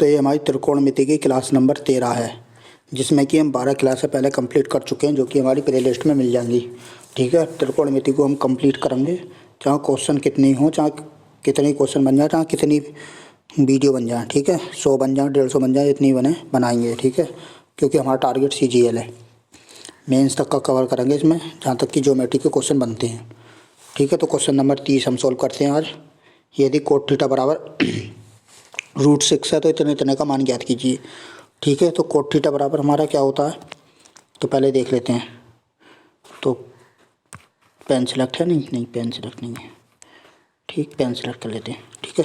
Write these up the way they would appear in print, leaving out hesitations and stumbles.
तो ये हमारी त्रिकोणमिति की क्लास नंबर 13 है, जिसमें कि हम 12 क्लासें पहले कंप्लीट कर चुके हैं, जो कि हमारी प्ले लिस्ट में मिल जाएंगी। ठीक है, त्रिकोणमिति को हम कंप्लीट करेंगे, चाहे क्वेश्चन कितनी हो, चाहे कितनी क्वेश्चन बन जाए, चाहे कितनी वीडियो बन जाए। ठीक है, 100 बन जाए, 150 बन जाए, इतनी बनाएंगे। ठीक है, क्योंकि हमारा टारगेट CGL है, मेंस तक का कवर करेंगे इसमें, जहाँ तक कि ज्योमेट्री के क्वेश्चन बनते हैं। ठीक है, तो क्वेश्चन नंबर 30 हम सोल्व करते हैं आज। यदि कोट थीटा बराबर √6 है तो इतने इतने का मान ज्ञात कीजिए। ठीक है, तो कोट थीटा बराबर हमारा क्या होता है, तो पहले देख लेते हैं। तो पेन सेलेक्ट है, नहीं पेन सेलेक्ट नहीं है। ठीक, पेन सेलेक्ट कर लेते हैं। ठीक है,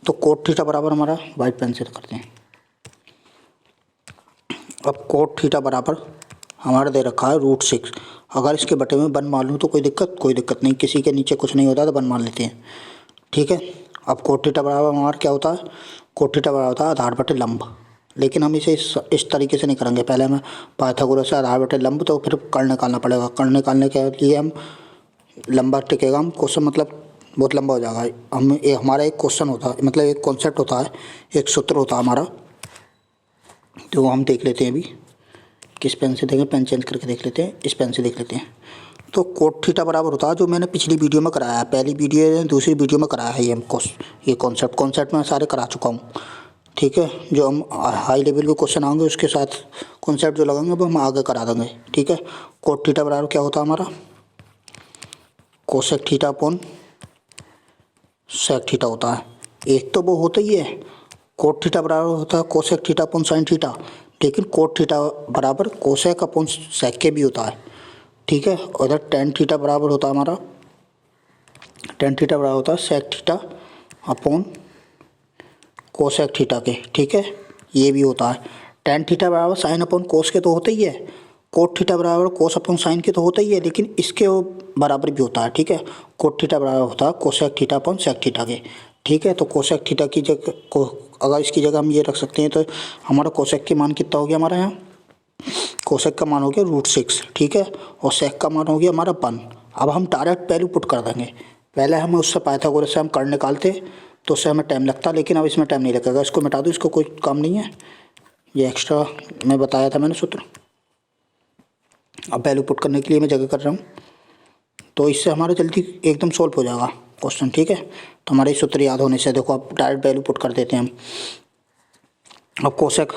तो कोट थीटा बराबर हमारा वाइट पेन से करते हैं। अब कोट थीटा बराबर हमारा दे रखा है √6। अगर इसके बटे में 1 मान लूँ तो कोई दिक्कत नहीं, किसी के नीचे कुछ नहीं होता तो 1 मान लेते हैं। ठीक है, अब कोट थीटा बराबर हमारा क्या होता है, कोट थीटा बराबर होता है आधार बटे लंब। लेकिन हम इसे इस तरीके से नहीं करेंगे, पहले हमें पाइथागोरस से आधार बटे लंब, तो फिर कर्ण निकालना पड़ेगा। कर्ण निकालने के लिए हम लंबा टिकेगा, हम क्वेश्चन मतलब बहुत लंबा हो जाएगा। हमारा एक क्वेश्चन होता है, मतलब एक कॉन्सेप्ट होता है, एक सूत्र होता है हमारा, तो हम देख लेते हैं अभी। किस पेन से देखें, पेन चेंज करके देख लेते हैं, इस पेन से देख लेते हैं। तो कोट थीटा बराबर होता है, जो मैंने पिछली वीडियो में कराया है, पहली वीडियो दूसरी वीडियो में कराया है, ये कॉन्सेप्ट मैं सारे करा चुका हूँ। ठीक है, जो हम हाई लेवल के क्वेश्चन आएंगे उसके साथ कॉन्सेप्ट जो लगाएंगे वो हम आगे करा देंगे। ठीक है, कोट थीटा बराबर क्या होता है हमारा, cosec theta upon sec theta होता है। एक तो वो होता ही है, कोट थीटा बराबर होता है cosec theta upon sine theta, लेकिन कोट थीटा बराबर कोसेक अपॉन सेक के भी होता है। ठीक है, और इधर टेन थीटा बराबर होता है हमारा, टेन थीटा बराबर होता है sec theta upon cosec theta के। ठीक है, ये भी होता है। टेन थीटा बराबर साइन अपॉन कोस के तो होता ही है, कोट थीटा बराबर कोस अपॉन साइन के तो होता ही है, लेकिन इसके वो बराबर भी होता है। ठीक है, कोट थीटा बराबर होता है cosec theta upon sec theta के। ठीक है, तो कोसेक थीटा की जगह को अगर इसकी जगह हम ये रख सकते हैं, तो हमारा कोसेक के मान कितना हो गया हमारा यहाँ, कोसेक का मान हो गया √6। ठीक है, और सेक का मान हो गया हमारा 1। अब हम डायरेक्ट वैल्यू पुट कर देंगे। पहले हम उससे पाइथागोरस से हम कर्ण निकालते तो उससे हमें टाइम लगता, लेकिन अब इसमें टाइम नहीं लगेगा। इसको मिटा दो, इसको कोई काम नहीं है, ये एक्स्ट्रा मैं बताया था मैंने सूत्र। अब वैल्यू पुट करने के लिए मैं जगह कर रहा हूँ, तो इससे हमारा जल्दी एकदम सॉल्व हो जाएगा क्वेश्चन। ठीक है, तो हमारे सूत्र याद होने से देखो, अब डायरेक्ट वैल्यू पुट कर देते हैं हम। अब कोसेक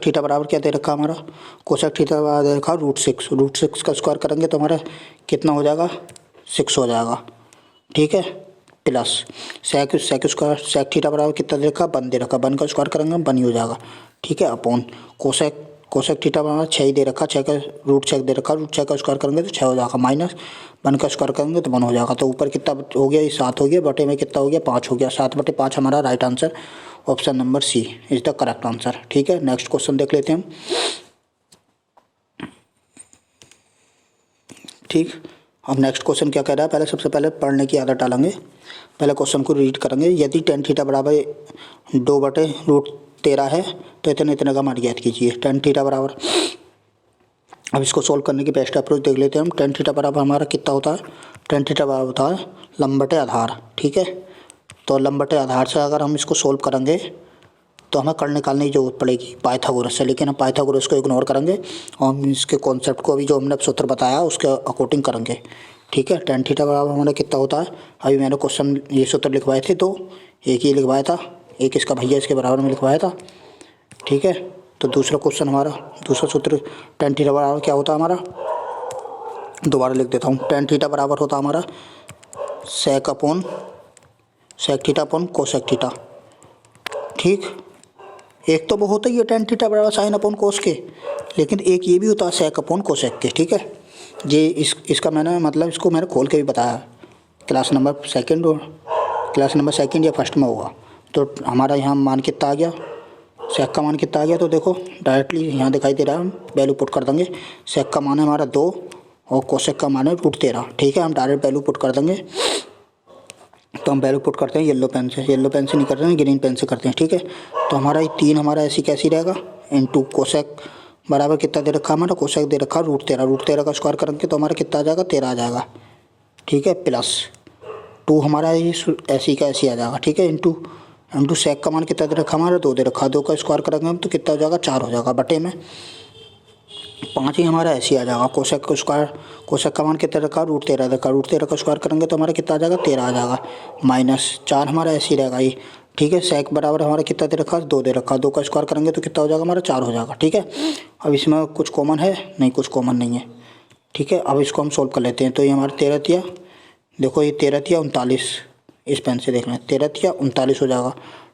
थीटा बराबर क्या दे रखा हमारा, कोसेक थीटा बराबर दे रखा √6 का स्क्वायर करेंगे तो हमारा कितना हो जाएगा, 6 हो जाएगा। ठीक है, plus sec square, sec theta बराबर कितना दे रखा, 1 दे रखा, 1 का स्क्वायर करेंगे 1 ही हो जाएगा। ठीक है, अपॉन कोसेक थीटा बराबर 6 ही दे रखा, 6 का √6 दे रखा, √6 का स्क्वायर करेंगे तो 6 हो जाएगा, माइनस 1 का स्क्वायर करेंगे तो 1 हो जाएगा। तो ऊपर कितना हो गया, ये 7 हो गया, बटे में कितना हो गया, 5 हो गया। 7/5 हमारा right answer, option number C is the correct answer. ठीक है, नेक्स्ट क्वेश्चन देख लेते हैं हम। ठीक, अब नेक्स्ट क्वेश्चन क्या कह रहा है, पहले सबसे पहले पढ़ने की आदत डालेंगे, पहले क्वेश्चन को रीड करेंगे। यदि टेन थीटा बराबर 2/√13 है तो इतने इतने का मान ज्ञात कीजिए। टेन थीटा बराबर, अब इसको सोल्व करने की बेस्ट अप्रोच देख लेते हैं हम। टेन थीटा बराबर हमारा कितना होता है, टेन थीटा बराबर होता है लंब बटे आधार। ठीक है, तो लंब बटे आधार से अगर हम इसको सोल्व करेंगे तो हमें कर्ण निकालने की जरूरत पड़ेगी पाइथागोरस से, लेकिन हम पाइथागोरस को इग्नोर करेंगे और हम इसके कॉन्सेप्ट को अभी जो हमने सूत्र बताया उसके अकॉर्डिंग करेंगे। ठीक है, टेन थीटा बराबर हमारा कितना होता है, अभी मैंने क्वेश्चन ये सूत्र लिखवाए थे, तो एक ये लिखवाया था, एक इसका भैया इसके बराबर में लिखवाया था। ठीक है, तो दूसरा क्वेश्चन हमारा, दूसरा सूत्र टेन थीटा बराबर क्या होता है हमारा, दोबारा लिख देता हूँ। टेन थीटा बराबर होता है हमारा sec theta upon cosec theta. ठीक, एक तो वो होता ही है टेन थीटा बराबर साइन अपॉन कोस के, लेकिन एक ये भी होता है सेक अपॉन कोसेक के। ठीक है, ये इसका मैंने मतलब इसको मैंने खोल के भी बताया, क्लास नंबर सेकंड या फर्स्ट में होगा। तो हमारा यहाँ मान कितना आ गया, सेक का मान कितना आ गया, तो देखो डायरेक्टली यहाँ दिखाई दे रहा है, हम वैल्यू पुट कर देंगे। सेक का मान है हमारा 2 और कोसेक का मान है √13। ठीक है, हम डायरेक्ट वैल्यू पुट कर देंगे। तो हम वैल्यू पुट करते हैं येलो पेन से नहीं कर रहे हैं, ग्रीन पेन से करते हैं। ठीक है, तो हमारा ये 3 हमारा ऐसी कैसी रहेगा, इनटू कोसेक बराबर कितना दे रखा हमारा, कोसेक दे रखा √13 का स्क्वायर करेंगे तो हमारा कितना आ जाएगा, 13 आ जाएगा। ठीक है, प्लस 2 हमारा ये ऐसी का ऐसी आ जाएगा। ठीक है, इंटू इंटू सेक का मान कितना दे रखा हमारा 2 दे रखा, 2 का स्क्वायर करेंगे हम तो कितना हो जाएगा 4 हो जाएगा, बटे में 5 ही हमारा ऐसे ही आ जाएगा। कोसेक का स्क्वायर, कोसेक का मान कितना रखा √13 रखा, √13 का स्क्वायर करेंगे तो हमारा कितना आ जाएगा 13 आ जाएगा, माइनस 4 हमारा ऐसे ही रहेगा ये। ठीक है, सेक बराबर हमारा कितना दे रखा 2 दे रखा, 2 का स्क्वायर करेंगे तो कितना हो जाएगा हमारा 4 हो जाएगा। ठीक है, अब इसमें कुछ कॉमन है नहीं, कुछ कॉमन नहीं है। ठीक है, अब इसको हम सोल्व कर लेते हैं। तो ये हमारा 13 तिया, देखो ये 13 तिया 39, इस पेन से देख लें 13 तिया 39 हो जाएगा।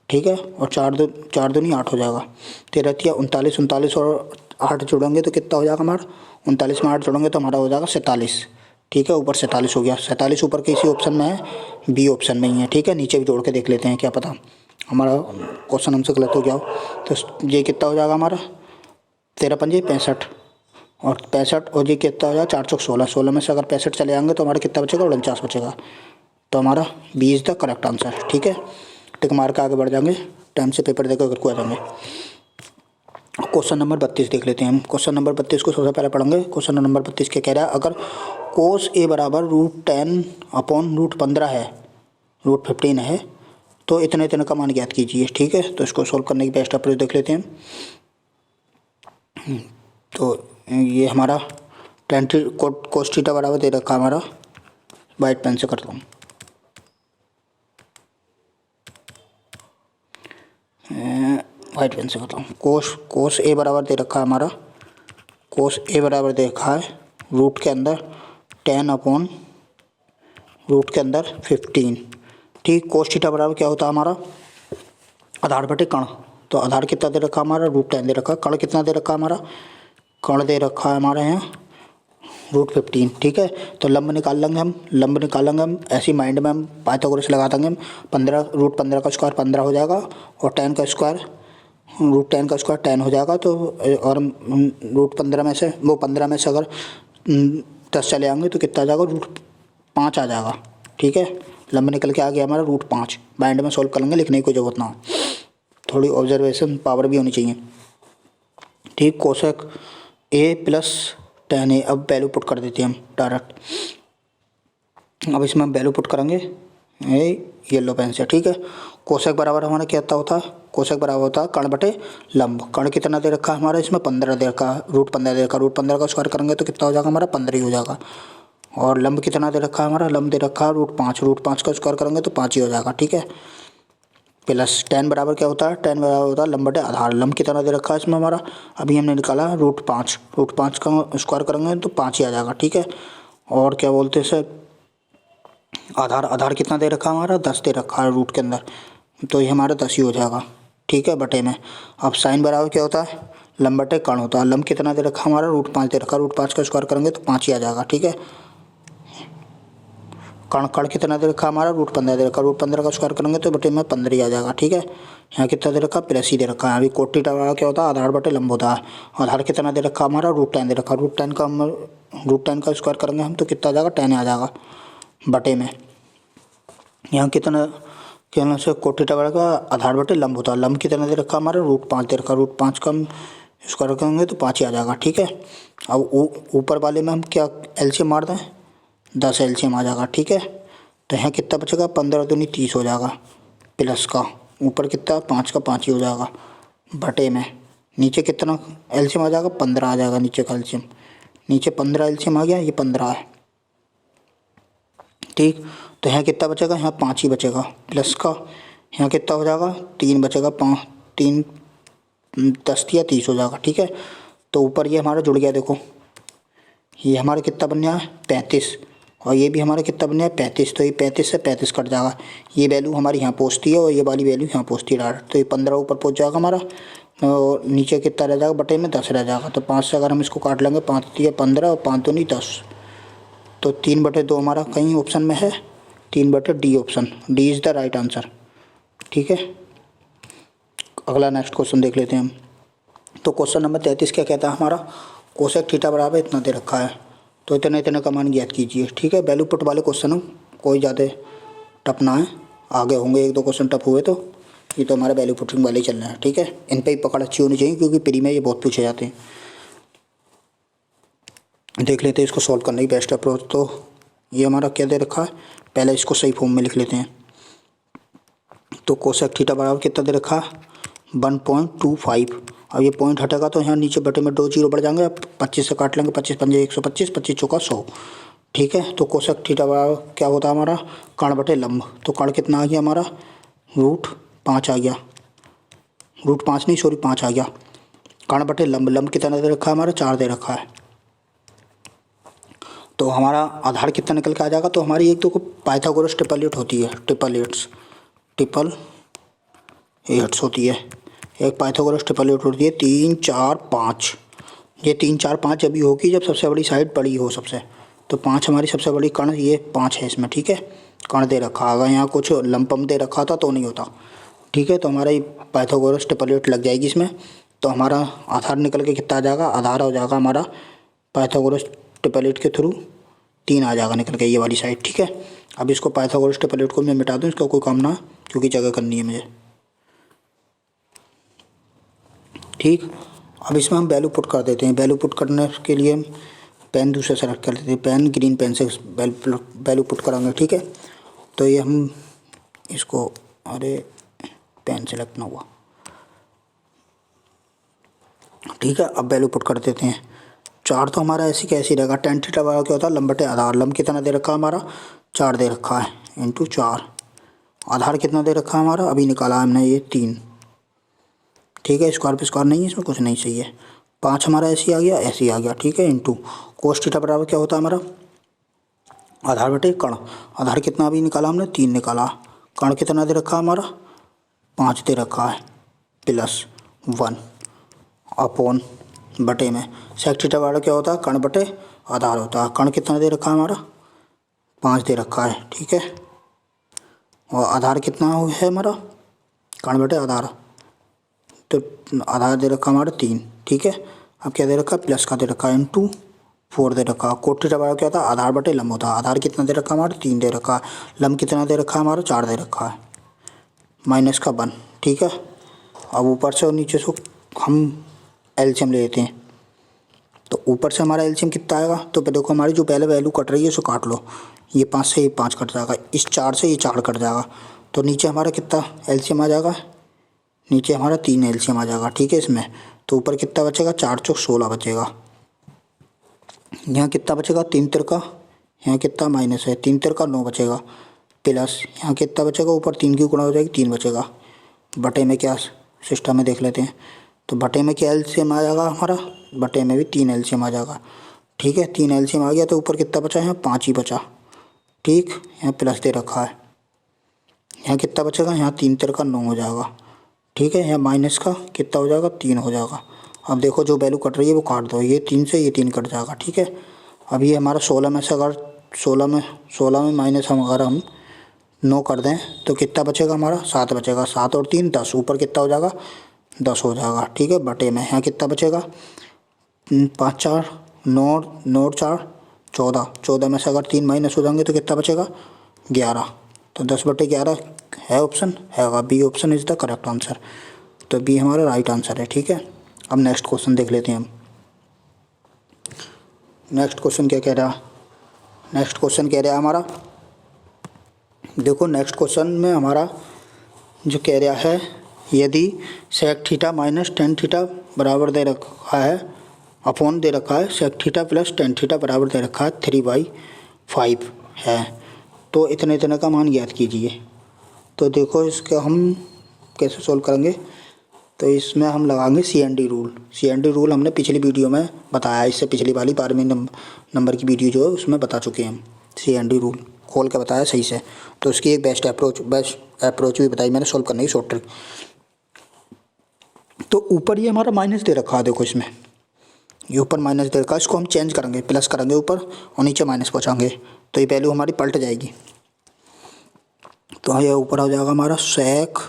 ठीक है, और 4 दूनी 8 हो जाएगा। 13 तिया 39, 39 और 8 जोड़ेंगे तो कितना हो जाएगा हमारा 39 में 8 जोड़ेंगे तो हमारा हो जाएगा 47। ठीक है, ऊपर 47 हो गया। 47 ऊपर के इसी ऑप्शन में है, बी ऑप्शन में ही है। ठीक है, नीचे भी जोड़ के देख लेते हैं, क्या पता हमारा क्वेश्चन हमसे गलत हो गया हो। तो ये कितना हो जाएगा हमारा 13 पंजे 65 और 65, और ये कितना हो जाएगा 4 चौक 16, 16 में से अगर 65 चले जाएंगे तो हमारा कितना बचेगा 49 बचेगा। तो हमारा B is the correct answer. ठीक है, टिक मार के आगे बढ़ जाएंगे, टाइम से पेपर देकर घर को आ जाएंगे। क्वेश्चन नंबर 32 देख लेते हैं हम। क्वेश्चन नंबर 32 को सबसे पहले पढ़ेंगे। क्वेश्चन नंबर 32 क्या कह रहा है, अगर कोस ए बराबर √10 अपॉन √15 है, √15 है, तो इतने इतने का मान ज्ञात कीजिए। ठीक है, तो इसको सोल्व करने की बेस्ट अप्रोच देख लेते हैं। तो ये हमारा टेन कोस थीटा बराबर दे रखा है हमारा, वाइट पेन से करता हूँ, वाइट पेन से करता हूँ। कोस ए बराबर दे रखा है हमारा, कोस ए बराबर दे रखा है रूट के अंदर 10 अपॉन रूट के अंदर 15। ठीक, कोस थीटा बराबर क्या होता है हमारा आधार बटे कण। तो आधार कितना दे रखा है हमारा √10 दे रखा है, कण कितना दे रखा है हमारा, कण दे रखा है हमारे यहाँ √15। ठीक है, तो लंब निकाल लेंगे हम, लंब निकालेंगे हम ऐसी माइंड में हम पाइथागोरस लगा देंगे हम। 15 √15 का स्क्वायर 15 हो जाएगा और 10 का स्क्वायर √10 का स्क्वायर 10 हो जाएगा। तो और √15 में से वो 15 में से अगर 10 चले आएंगे तो कितना आ जाएगा √5 आ जाएगा। ठीक है, लंब निकल के आ गया हमारा √5। माइंड में सोल्व कर लेंगे, लिखने की कोई ज़रूरत ना हो, थोड़ी ऑब्जर्वेशन पावर भी होनी चाहिए। ठीक, कोसेक ए प्लस 10 है। अब वैल्यू पुट कर देते हैं हम डायरेक्ट। अब इसमें हम वैल्यू पुट करेंगे येलो पेन से। ठीक है, कोसेक बराबर हमारा क्या होता है, कोसेक बराबर होता है कण बटे लंब। कण कितना दे रखा है हमारा इसमें 15 दे रखा है, √15 दे रखा है, √15 का स्क्वायर करेंगे तो कितना हो जाएगा हमारा 15 ही हो जाएगा। और लंब कितना दे रखा है हमारा, लंब दे रखा है √5, √5 का स्क्वायर करेंगे तो 5 ही हो जाएगा। ठीक है, प्लस 10 बराबर क्या होता है, 10 बराबर होता है लंब बटे आधार। लंब कितना दे रखा है इसमें हमारा, अभी हमने निकाला √5, √5 का स्क्वायर करेंगे तो 5 ही आ जाएगा। ठीक है, और क्या बोलते हैं सर, आधार, आधार कितना दे रखा है हमारा 10 दे रखा है रूट के अंदर, तो ये हमारा 10 ही हो जाएगा। ठीक है, बटे में। अब साइन बराबर क्या होता है, लंब बटे कण होता है। लंब कितना दे रखा है हमारा √5 दे रखा है, √5 का स्क्वायर करेंगे तो 5 ही आ जाएगा। ठीक है, कण कण कितना दे रखा हमारा √15 दे रखा, √15 का स्क्वायर करेंगे तो बटे में 15 ही आ जाएगा। ठीक है, यहाँ कितना दे रखा प्लस ही दे रखा है। अभी कोट थीटा वाला क्या होता है, आधार बटे लंब होता है। आधार कितना दे रखा हमारा √10 दे रखा, √10 का स्क्वायर करेंगे हम तो कितना आ जाएगा 10 आ जाएगा, बटे में। यहाँ कितना कहना से कोट थीटा वाला का आधार बटे लंब होता है। लंब कितना दे रखा हमारा √5 दे रखा, √5 का हम स्क्वायर करेंगे तो 5 ही आ जाएगा। ठीक है, अब ऊपर वाले में हम क्या एलसीएम मार दें, 10 एलसीएम आ जाएगा। ठीक है, तो यहाँ कितना बचेगा 15 दूनी 30 हो जाएगा, प्लस का ऊपर कितना 5 का 5 ही हो जाएगा, बटे में। नीचे कितना एलसीएम आ जाएगा 15 आ जाएगा, नीचे का एलसीएम, नीचे 15 एलसीएम आ गया, ये 15 है। ठीक, तो यहाँ कितना बचेगा, यहाँ 5 ही बचेगा, प्लस का यहाँ कितना हो जाएगा 3 बचेगा, 5 3 10 या 30 हो जाएगा। ठीक है, तो ऊपर ये हमारा जुड़ गया, देखो ये हमारा कितना बन गया 35 और ये भी हमारा कितना बन गया 35। तो ये 35 से 35 कट जाएगा, ये वैल्यू हमारी यहाँ पहुँचती है और ये वाली वैल्यू यहाँ पहुँचती है डायरेक्ट। तो ये 15 ऊपर पहुँच जाएगा हमारा, और नीचे कितना रह जाएगा बटे में 10 रह जाएगा। तो 5 से अगर हम इसको काट लेंगे, 5 3 15 और 5 दूनी 10, तो 3/2 हमारा कहीं ऑप्शन में है, 3/D option, D is the right answer. ठीक है, अगला नेक्स्ट क्वेश्चन देख लेते हैं हम। तो क्वेश्चन नंबर 33 क्या कहता है हमारा, कोसेक थीटा बराबर इतना दे रखा है, तो इतने इतने का मान ज्ञात कीजिए। ठीक है, वैल्यू पुट वाले क्वेश्चन हो, कोई ज़्यादा टफ ना है, आगे होंगे 1-2 क्वेश्चन टफ हुए, तो ये तो हमारा वैल्यू पुटिंग वाले ही चल रहे हैं। ठीक है, इन पर ही पकड़ अच्छी होनी चाहिए क्योंकि प्री में ये बहुत पूछे जाते हैं। देख लेते हैं इसको सॉल्व करने की बेस्ट अप्रोच। तो ये हमारा क्या दे रखा है, पहले इसको सही फॉर्म में लिख लेते हैं। तो कोसेक थीटा बराबर कितना दे रखा है 1.25। अब ये पॉइंट हटेगा तो यहाँ नीचे बटे में 2 जीरो बढ़ जाएंगे, 25 से काट लेंगे, 25 पंजे 125, 25 चौका 100। ठीक है, तो कोसेक थीटा बराबर क्या होता है हमारा कर्ण बटे लंब। तो कर्ण कितना आ गया हमारा √5 आ गया, √5 नहीं सॉरी 5 आ गया। कर्ण बटे लंब, लंब कितना दे रखा है हमारा 4 दे रखा है। तो हमारा आधार कितना निकल के आ जाएगा। तो हमारी एक तो पाइथागोरस ट्रिपल एट होती है, ट्रिपल एट्स होती है। एक पाइथागोरस ट्रिपल एट होती है 3 4 5। ये 3 4 5 अभी होगी जब सबसे बड़ी साइड बड़ी हो सबसे। तो 5 हमारी सबसे बड़ी कर्ण, ये 5 है इसमें। ठीक है, कर्ण दे रखा, अगर यहाँ कुछ लंपम दे रखा था तो नहीं होता। ठीक है, तो हमारा ये पाइथागोरस ट्रिपल एट लग जाएगी इसमें। तो हमारा आधार निकल के कितना आ जाएगा, आधार हो जाएगा हमारा पाइथागोरस ट्रिपल एट के थ्रू 3 आ जाएगा निकल के ये वाली साइड। ठीक है, अब इसको पाइथागोरस ट्रिपल एट को मैं मिटा दूँ, इसका कोई काम ना, क्योंकि जगह करनी है मुझे। ठीक, अब इसमें हम वैल्यू पुट कर देते हैं। वैल्यू पुट करने के लिए हम पेन दूसरा सेलेक्ट कर लेते हैं, पेन ग्रीन पेन से वैल्यू पुट कराएंगे। ठीक है, तो ये हम इसको, अरे पेन सेलेक्ट ना हुआ। ठीक है, अब वैल्यू पुट कर देते हैं। 4 तो हमारा ऐसी कैसी रहेगा, tan थीटा बराबर क्या होता है लंब बटे आधार। लंब कितना दे रखा है हमारा 4 दे रखा है, इंटू 4। आधार कितना दे रखा है हमारा अभी निकाला हमने ये 3। ठीक है, स्क्वायर पे स्क्वायर नहीं है, इसमें कुछ नहीं चाहिए। 5 हमारा ऐसे आ गया, ऐसे ही आ गया। ठीक है, इंटू कोस थीटा बराबर क्या होता है हमारा आधार बटे कर्ण। आधार कितना अभी निकाला हमने 3 निकाला। कर्ण कितना दे रखा है हमारा 5 दे रखा है, प्लस 1 अपॉन बटे में सेक थीटा बराबर क्या होता है कर्ण बटे आधार होता है। कर्ण कितना दे रखा है हमारा 5 दे रखा है। ठीक है, और आधार कितना है हमारा कर्ण बटे आधार, तो आधार दे रखा हमारा 3। ठीक है, अब क्या दे रखा है प्लस का दे रखा है, इंटू 4 दे रखा। कोट थीटा बराबर क्या होता है आधार बटे लंब होता है। आधार कितना दे रखा हमारा 3 दे रखा है, लंब कितना दे रखा है हमारा 4 दे रखा है, माइनस का 1। ठीक है, अब ऊपर से और नीचे से हम एलसीएम ले लेते हैं। तो ऊपर से हमारा एलसीएम कितना आएगा, तो देखो हमारी जो पहले वैल्यू कट रही है उसको काट लो। ये 5 से ये 5 कट जाएगा, इस 4 से ये 4 कट जाएगा। तो नीचे हमारा कितना एलसीएम आ जाएगा, नीचे हमारा 3 एलसीएम आ जाएगा। ठीक है, इसमें तो ऊपर कितना बचेगा 4 चौक 16 बचेगा। यहाँ कितना बचेगा 3 तिरका, यहाँ कितना माइनस है 3 तिरका 9 बचेगा, प्लस यहाँ कितना बचेगा ऊपर 3 की गुणा हो जाएगी 3 बचेगा। बटे में क्या सिस्टम में देख लेते हैं। तो बटे में क्या एलसीएम आ जाएगा हमारा, बटे में भी 3 एलसीएम आ जाएगा। ठीक है, 3 एलसीएम आ गया तो ऊपर कितना बचा है यहाँ 5 ही बचा। ठीक, यहाँ प्लस दे रखा है, यहाँ कितना बचेगा यहाँ 3 तिरका 9 हो जाएगा। ठीक है, यहाँ माइनस का कितना हो जाएगा 3 हो जाएगा। अब देखो जो वैल्यू कट रही है वो काट दो, ये 3 से ये 3 कट जाएगा। ठीक है, अब ये हमारा 16 में से अगर 16 में माइनस हम अगर हम 9 कर दें तो कितना बचेगा हमारा 7 बचेगा। 7 और 3 10, ऊपर कितना हो जाएगा 10 हो जाएगा। ठीक है, बटे में यहाँ कितना बचेगा 5 4 9 4 14, 14 में से अगर 3 माइनस हो जाएंगे तो कितना बचेगा 11। तो 10/11 है ऑप्शन है, B option is the correct answer. तो बी हमारा राइट आंसर है। ठीक है, अब नेक्स्ट क्वेश्चन देख लेते हैं हम। नेक्स्ट क्वेश्चन क्या कह रहा है, नेक्स्ट क्वेश्चन कह रहा है हमारा, देखो नेक्स्ट क्वेश्चन में हमारा जो कह रहा है यदि sec theta minus tan theta बराबर दे रखा है अपॉन दे रखा है sec theta plus tan theta बराबर दे रखा है 3/5 है, तो इतने इतने का मान ज्ञात कीजिए। तो देखो इसका हम कैसे सोल्व करेंगे, तो इसमें हम लगाएंगे CND रूल। CND रूल हमने पिछली वीडियो में बताया, इससे पिछली वाली 12वें नंबर की वीडियो जो है उसमें बता चुके हैं हम। CND रूल खोल के बताया सही से, तो उसकी एक बेस्ट अप्रोच भी बताई मैंने सोल्व करने की शॉर्ट ट्रिक। तो ऊपर ये हमारा माइनस दे रखा है, देखो इसमें ये ऊपर माइनस दे रखा है, इसको हम चेंज करेंगे, प्लस करेंगे ऊपर और नीचे माइनस पहुँचाएंगे, तो ये वैल्यू हमारी पलट जाएगी। तो ये ऊपर हो जाएगा हमारा sec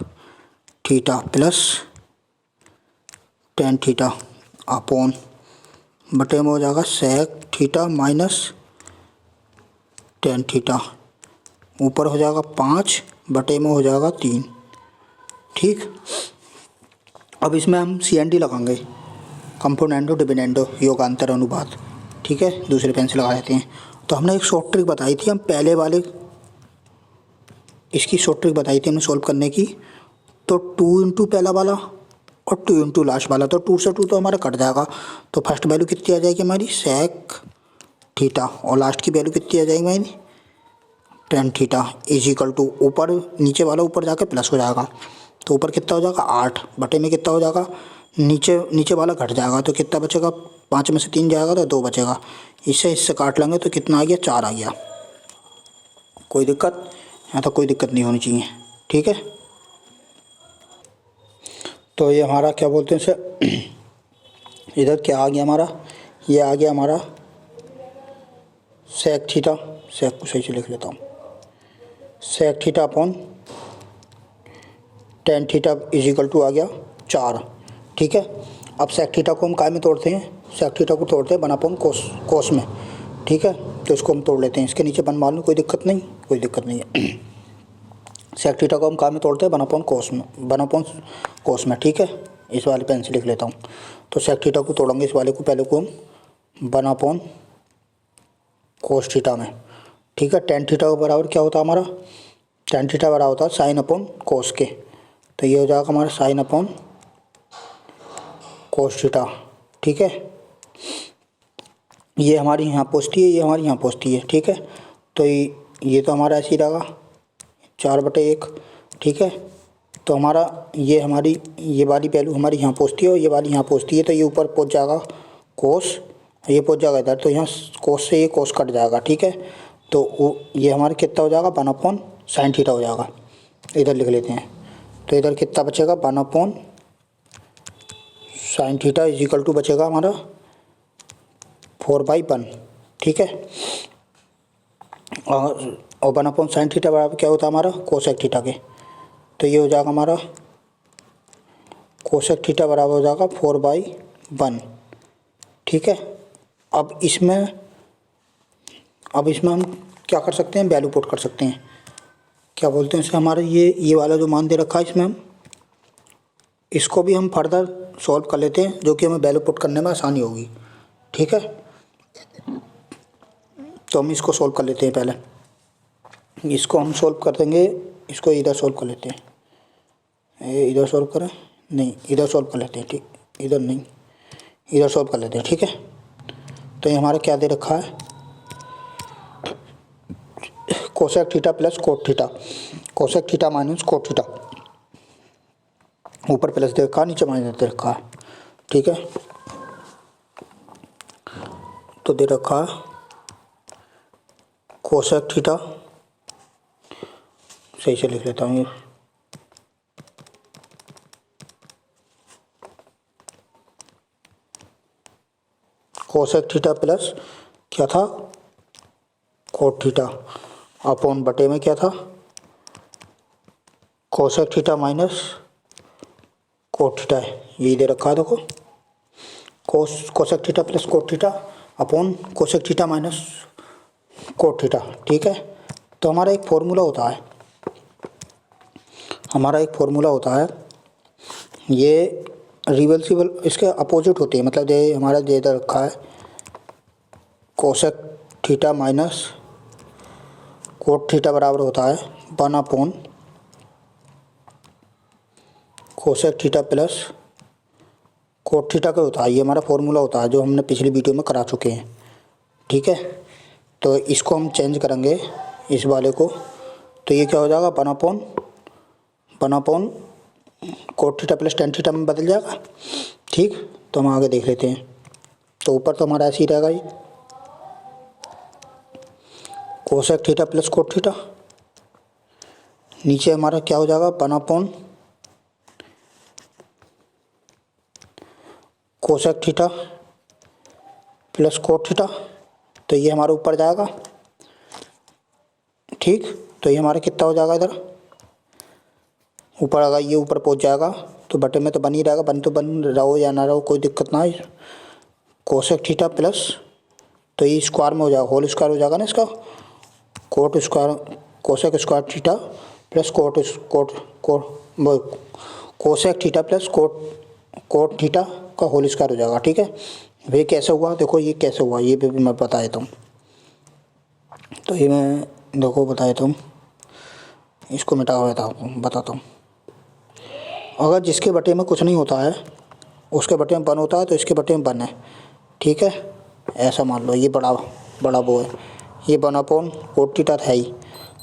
theta plus tan theta upon बटे में हो जाएगा sec theta minus tan theta, ऊपर हो जाएगा 5 बटे में हो जाएगा 3। ठीक, अब इसमें हम CND लगाएंगे, कंपोनेंडो डिविडेंडो योगांतर अनुपात। ठीक है, दूसरे पेन से लगा लेते हैं। तो हमने एक शॉर्ट ट्रिक बताई थी, हम इसकी शॉर्ट ट्रिक बताई थी हमने सॉल्व करने की। तो 2 इंटू पहला वाला और 2 इंटू लास्ट वाला, तो 2 से 2 तो हमारा कट जाएगा। तो फर्स्ट वैल्यू कितनी आ जाएगी हमारी सेक थीटा, और लास्ट की वैल्यू कितनी आ जाएगी हमारी tan theta is equal to, ऊपर नीचे वाला ऊपर जाके प्लस हो जाएगा। तो ऊपर कितना हो जाएगा 8 बटे में कितना हो जाएगा, नीचे वाला घट जाएगा तो कितना बचेगा, 5 में से 3 जाएगा तो 2 बचेगा। इससे काट लेंगे तो कितना आ गया 4 आ गया। कोई दिक्कत, यहाँ तो कोई दिक्कत नहीं होनी चाहिए। ठीक है, तो ये हमारा क्या बोलते हैं इसे, इधर क्या आ गया हमारा, ये आ गया हमारा सेक थीटा, सेक को सही से लिख लेता हूँ, sec theta upon ten theta is equal to आ गया 4। ठीक है, अब सेक थीटा को हम काय में तोड़ते हैं, सेक थीटा को तोड़ते हैं 1 अपॉन कोस में। ठीक है, तो इसको हम तोड़ लेते हैं, इसके नीचे 1 मान लो, कोई दिक्कत नहीं, कोई दिक्कत नहीं है। सेक थीटा को हम काय में तोड़ते हैं 1 अपॉन कोस में। ठीक है, इस वाले पेन से लिख लेता हूँ। तो सेक थीटा को तोड़ेंगे, इस वाले को पहले को हम 1 अपॉन कोस थीटा में। ठीक है, टेन थीटा के बराबर क्या होता है हमारा, टेन थीटा बराबर होता है साइन अपॉन कोस के। तो ये हो जाएगा हमारा साइन अपॉन कोस थीटा। ठीक है, ये हमारी यहाँ पहुँचती है, ये हमारी यहाँ पहुँचती है। ठीक है, तो ये तो हमारा ऐसे ही रहेगा 4/1। ठीक है, तो हमारा ये हमारी ये वाली वैल्यू हमारी यहाँ पहुँचती है और ये वाली यहाँ पहुँचती है, तो ये ऊपर पहुँच जाएगा कोस, ये पहुँच जाएगा इधर, तो यहाँ कोस से ये कोस कट जाएगा। ठीक है, तो ये हमारा कितना हो जाएगा 1 अपॉन साइन थीटा हो जाएगा। इधर लिख लेते हैं, तो इधर कितना बचेगा 1 upon sine theta is equal to बचेगा हमारा 4/1। ठीक है, और 1 अपॉन साइन थीटा बराबर क्या होता है हमारा कोसेक थीटा के। तो ये हो जाएगा हमारा कोसेक थीटा बराबर हो जाएगा 4/1। ठीक है, अब इसमें हम क्या कर सकते हैं, वैल्यू पुट कर सकते हैं, क्या बोलते हैं इसे, हमारा ये वाला जो मान दे रखा है इसमें हम इसको भी हम फर्दर सॉल्व कर लेते हैं, जो कि हमें वैल्यू पुट करने में आसानी होगी। ठीक है, तो हम इसको सॉल्व कर लेते हैं। पहले इसको हम सॉल्व कर देंगे, इसको इधर सॉल्व कर लेते हैं, इधर सॉल्व करें, नहीं इधर सॉल्व कर लेते हैं। ठीक, इधर नहीं, इधर सॉल्व कर लेते हैं। ठीक है, तो ये हमारा क्या दे रखा है, cosec theta plus cot theta, cosec theta minus cot theta, ऊपर प्लस दे रखा है, नीचे माइनस दे रखा है। ठीक है, तो दे रखा है कोसेक थीटा, सही से लिख लेता हूँ ये, कोसेक थीटा प्लस क्या था कोट थीटा अपॉन बटे में क्या था cosec theta minus cot theta है, यही दे रखा है। देखो cosec theta plus cot theta upon cosec theta minus cot theta. ठीक है, तो हमारा एक फॉर्मूला होता है, ये रिवर्सिबल इसके अपोजिट होती है, मतलब ये हमारा दे रखा है cosec theta minus cot theta बराबर होता है 1 upon cosec theta plus cot theta का होता है। ये हमारा फॉर्मूला होता है जो हमने पिछली वीडियो में करा चुके हैं। ठीक है, तो इसको हम चेंज करेंगे इस वाले को, तो ये क्या हो जाएगा 1 upon cot theta plus tan theta में बदल जाएगा। ठीक, तो हम आगे देख लेते हैं। तो ऊपर तो हमारा ऐसे ही रहेगा, ये cosec theta plus cot theta, नीचे हमारा क्या हो जाएगा 1 upon cosec theta plus cot theta, तो ये हमारे ऊपर जाएगा। ठीक, तो ये हमारा कितना हो जाएगा, इधर ऊपर आएगा, ये ऊपर पहुंच जाएगा, तो बटे में तो बन ही रहेगा, बन तो बन रहो या ना रहो कोई दिक्कत ना है। कोसेक थीटा प्लस, तो ये स्क्वायर में हो जाएगा, होल स्क्वायर हो जाएगा ना इसका, coat square cosec square theta plus cosec theta plus cot theta का होल स्क्वायर हो जाएगा। ठीक है, वे कैसे हुआ, देखो ये कैसे हुआ, ये भी मैं बता देता हूँ। तो ये मैं देखो बता देता हूँ, इसको मिटा हुआ बताता हूँ। अगर जिसके बटे में कुछ नहीं होता है उसके बटे में 1 होता है तो इसके बटे में 1 है, ठीक है। ऐसा मान लो ये बड़ा वो है, ये 1/, कोट थीटा है ही,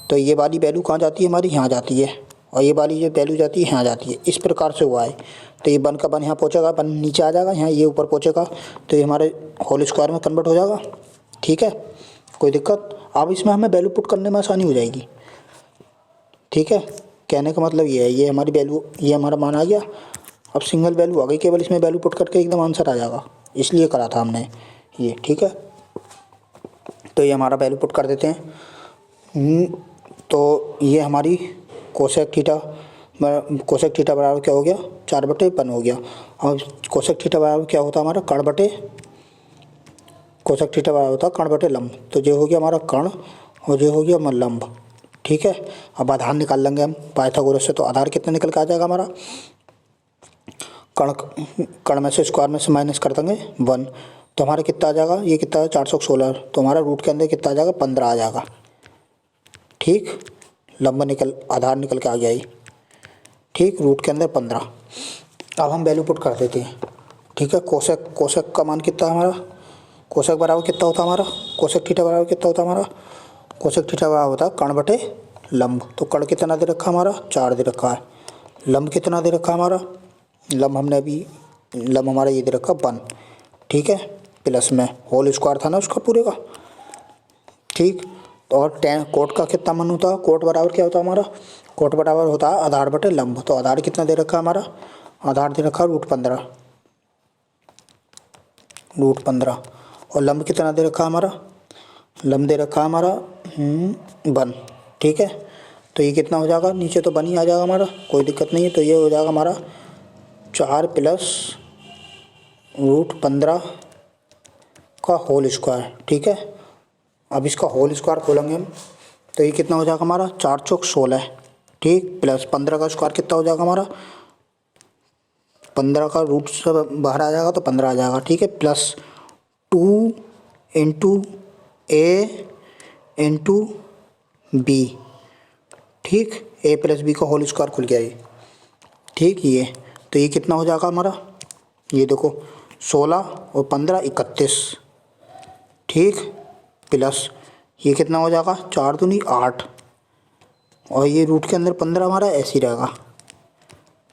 तो ये वाली वैल्यू कहाँ जाती है हमारी, यहाँ जाती है, और ये वाली जो वैल्यू जाती है यहाँ जाती है। इस प्रकार से हुआ है। तो ये 1 का 1 यहाँ पहुँचेगा, 1 नीचे आ जाएगा, यहाँ ये ऊपर पहुँचेगा, तो ये हमारे होल स्क्वायर में कन्वर्ट हो जाएगा, ठीक है। कोई दिक्कत? अब इसमें हमें वैल्यू पुट करने में आसानी हो जाएगी, ठीक है। कहने का मतलब ये है, ये हमारी वैल्यू, ये हमारा मान आ गया। अब सिंगल वैल्यू आ गई, केवल इसमें वैल्यू पुट करके एकदम आंसर आ जाएगा, इसलिए करा था हमने ये, ठीक है। तो ये हमारा वैल्यू पुट कर देते हैं। तो ये हमारी कोसेक थीटा बराबर क्या हो गया, 4/1 हो गया। और कोसेक थीटा बराबर क्या होता है हमारा, कोसेक थीटा बराबर होता है कर्ण बटे लंब। तो ये हो गया हमारा कर्ण और ये हो गया हमारा लंब, ठीक है। अब आधार निकाल लेंगे हम पाइथागोरस से। तो आधार कितना निकल के आ जाएगा हमारा, कर्ण में से स्क्वायर में से माइनस कर देंगे 1, तो हमारा कितना आ जाएगा, ये कितना है 416, तो हमारा रूट के अंदर कितना आ जाएगा, 15 आ जाएगा, ठीक। आधार निकल के आ गया ये, ठीक, रूट के अंदर 15। अब हम वैल्यू पुट कर देते हैं, ठीक है। कोसेक का मान कितना है हमारा, कोसेक बराबर कितना होता है हमारा, कोसेक थीटा बराबर कितना होता है हमारा, कोसेक थीटा बराबर होता है कर्ण बटे लंब। तो कर्ण कितना दे रखा हमारा, 4 दे रखा है। लंब कितना दे रखा हमारा, लंब हमारा ये दे रखा 1, ठीक है। प्लस में होल स्क्वायर था ना उसका पूरे का, ठीक। और कोट का कितना मान होता है, कोट बराबर क्या होता है हमारा, कोट बराबर होता है आधार बटे लंब। तो आधार कितना दे रखा है हमारा, आधार दे रखा है √15 और लंब कितना दे रखा है हमारा, लंब दे रखा है हमारा 1, ठीक है। तो ये कितना हो जाएगा, नीचे तो 1 ही आ जाएगा हमारा, कोई दिक्कत नहीं है। तो ये हो जाएगा हमारा 4 + √15 का होल स्क्वायर, ठीक है। अब इसका होल स्क्वायर खोलेंगे हम, तो ये कितना हो जाएगा हमारा, 4 × 16, ठीक, प्लस 15 का स्क्वायर कितना हो जाएगा हमारा, 15 का रूट से बाहर आ जाएगा तो 15 आ जाएगा, ठीक है। प्लस 2 × a × b, ठीक, a + b का होल स्क्वायर खुल गया ये, ठीक। ये तो ये कितना हो जाएगा हमारा, ये देखो 16 और 15 31, ठीक, प्लस ये कितना हो जाएगा, 4 दूनी 8 और ये रूट के अंदर 15 हमारा ऐसे ही रहेगा,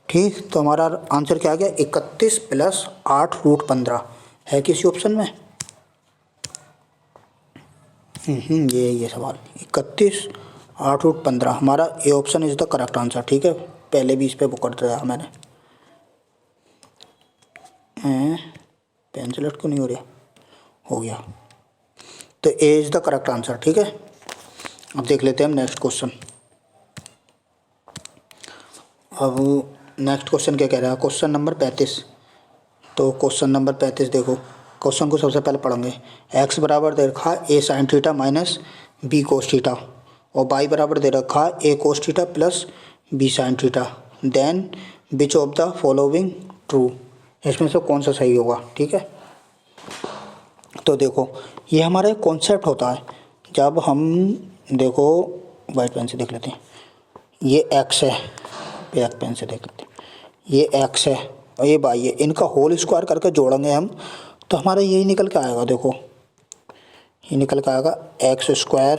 ठीक। तो हमारा आंसर क्या आ गया, 31 + 8 √15 है किसी ऑप्शन में। ये सवाल 31 8 √15 हमारा A option is the correct answer, ठीक है। पहले भी इस पर वो कर दिया मैंने, पेंसिल क्यों नहीं हो रहा, हो गया। तो A is the correct answer, ठीक है। अब देख लेते हैं हम नेक्स्ट क्वेश्चन। अब नेक्स्ट क्वेश्चन क्या कह रहा है, क्वेश्चन नंबर 35। तो क्वेश्चन नंबर 35 देखो, क्वेश्चन को सबसे पहले पढ़ेंगे। x बराबर दे रखा a sin theta minus b cos theta और y बराबर दे रखा a cos theta plus b sin theta, then which of the following true, इसमें से कौन सा सही होगा, ठीक है। तो देखो ये हमारा एक कॉन्सेप्ट होता है, जब हम देखो वाइट पेन से देख लेते हैं, ये x है, ब्लैक पेन से देख लेते हैं, ये x है और ये y है, इनका होल स्क्वायर करके जोड़ेंगे हम तो हमारा यही निकल के आएगा। देखो ये निकल के आएगा x²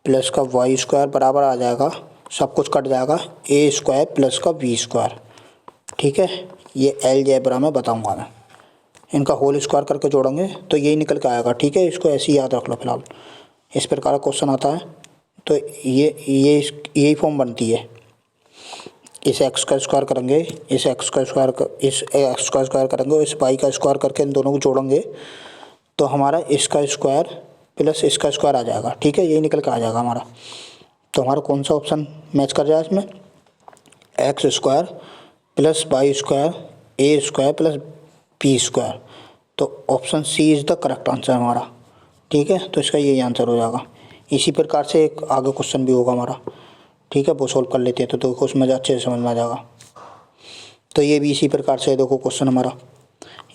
प्लस का y² बराबर आ जाएगा, सब कुछ कट जाएगा, a² प्लस का b², ठीक है। ये अलजेब्रा में बताऊंगा मैं, इनका होल स्क्वायर करके जोड़ेंगे तो यही निकल के आएगा, ठीक है। इसको ऐसे ही याद रख लो फिलहाल, इस प्रकार का क्वेश्चन आता है तो यही फॉर्म बनती है। इस x का स्क्वायर करेंगे, इस x का स्क्वायर करेंगे और इस y का स्क्वायर करके इन दोनों को जोड़ेंगे तो हमारा इसका स्क्वायर प्लस इसका स्क्वायर आ जाएगा, ठीक है। यही निकल के आ जाएगा हमारा। तो हमारा कौन सा ऑप्शन मैच कर जाए इसमें, x² plus y² a² plus b²। तो option C is the correct answer हमारा, ठीक है। तो इसका यही आंसर हो जाएगा। इसी प्रकार से एक आगे क्वेश्चन भी होगा हमारा, ठीक है, वो सोल्व कर लेते हैं तो देखो उसमें अच्छे से समझ में आ जाएगा। तो ये भी इसी प्रकार से देखो क्वेश्चन हमारा,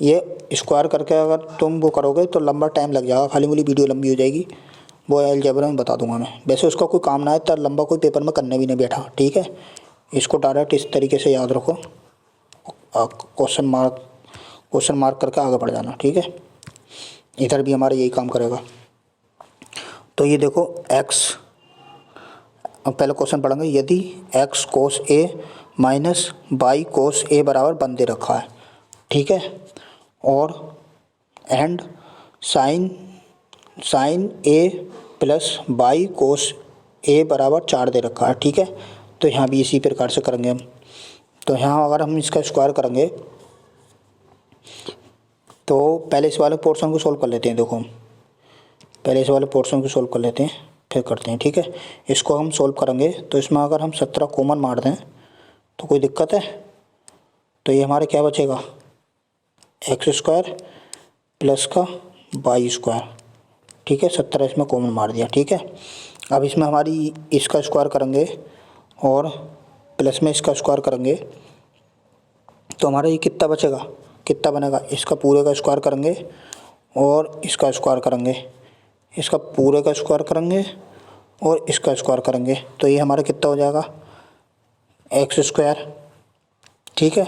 ये स्क्वायर करके अगर तुम वो करोगे तो लंबा टाइम लग जाएगा, खाली मूली वीडियो लंबी हो जाएगी। वो अलजेब्रा में बता दूंगा मैं। वैसे उसका कोई काम ना है, इतना लंबा कोई पेपर में करने भी नहीं बैठा, ठीक है। इसको डायरेक्ट इस तरीके से याद रखो, क्वेश्चन मार्क करके आगे बढ़ जाना, ठीक है। इधर भी हमारा यही काम करेगा। तो ये देखो x, पहले क्वेश्चन पढ़ेंगे। यदि x cos a minus y cos a बराबर 1 दे रखा है, ठीक है, और and sine a plus y cos a बराबर 4 दे रखा है, ठीक है। तो यहाँ भी इसी प्रकार से करेंगे हम। तो यहाँ अगर हम इसका स्क्वायर करेंगे तो पहले इस वाले पोर्शन को सोल्व कर लेते हैं। देखो हम पहले इस वाले पोर्शन को सोल्व कर लेते हैं, फिर करते हैं, ठीक है। इसको हम सोल्व करेंगे तो इसमें अगर हम 17 कॉमन मार दें तो कोई दिक्कत है? तो ये हमारे क्या बचेगा, एक्स स्क्वायर प्लस का वाई स्क्वायर, ठीक है। 17 इसमें कॉमन मार दिया, ठीक है। अब इसमें हमारी इसका स्क्वायर करेंगे और प्लस में इसका स्क्वायर करेंगे तो हमारा ये कितना बचेगा, कितना बनेगा, इसका पूरे का स्क्वायर करेंगे और इसका स्क्वायर करेंगे, इसका पूरे का स्क्वायर करेंगे और इसका स्क्वायर करेंगे। तो ये हमारा कितना हो जाएगा, एक्स स्क्वायर, ठीक है,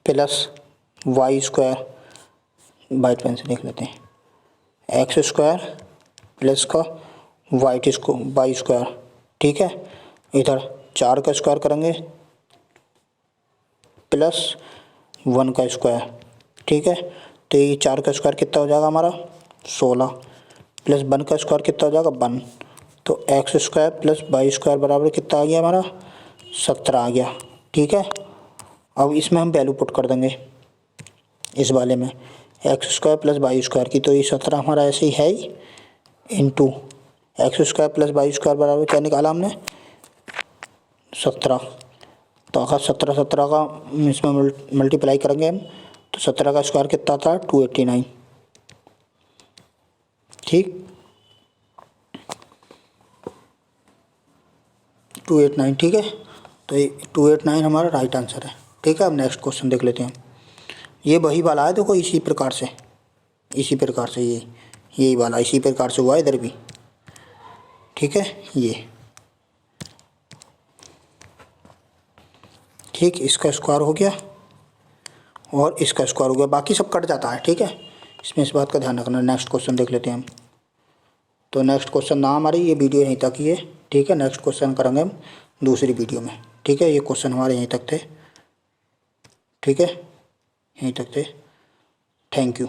plus y square, white pen से लिख लेते हैं, एक्स स्क्वायर प्लस का वाई स्क्वायर, ठीक है। इधर 4 का स्क्वायर करेंगे प्लस 1 का स्क्वायर, ठीक है। तो ये 4 का स्क्वायर कितना हो जाएगा हमारा 16, प्लस 1 का स्क्वायर कितना हो जाएगा 1। तो x square plus y square बराबर कितना आ गया हमारा 17 आ गया, ठीक है। अब इसमें हम वैल्यू पुट कर देंगे इस वाले में, x square plus y square की। तो ये 17 हमारा ऐसे ही है ही, into x square plus y square बराबर क्या निकाला हमने 17। तो अगर 17 का इसमें मल्टीप्लाई करेंगे हम तो 17 का स्क्वायर कितना था 289, ठीक, 289, ठीक है। तो ये 289 हमारा राइट आंसर है, ठीक है। अब नेक्स्ट क्वेश्चन देख लेते हैं हम। ये वही वाला है, देखो इसी प्रकार से यही वाला इसी प्रकार से हुआ है इधर भी, ठीक है। ये ठीक, इसका स्क्वायर हो गया और इसका स्क्वायर हो गया, बाकी सब कट जाता है, ठीक है। इसमें इस बात का ध्यान रखना। नेक्स्ट क्वेश्चन देख लेते हैं हम। तो नेक्स्ट क्वेश्चन ना हमारी ये वीडियो यहीं तक ही है, ठीक है। नेक्स्ट क्वेश्चन करेंगे हम दूसरी वीडियो में, ठीक है। ये क्वेश्चन हमारे यहीं तक थे, ठीक है, यहीं तक थे। Thank you.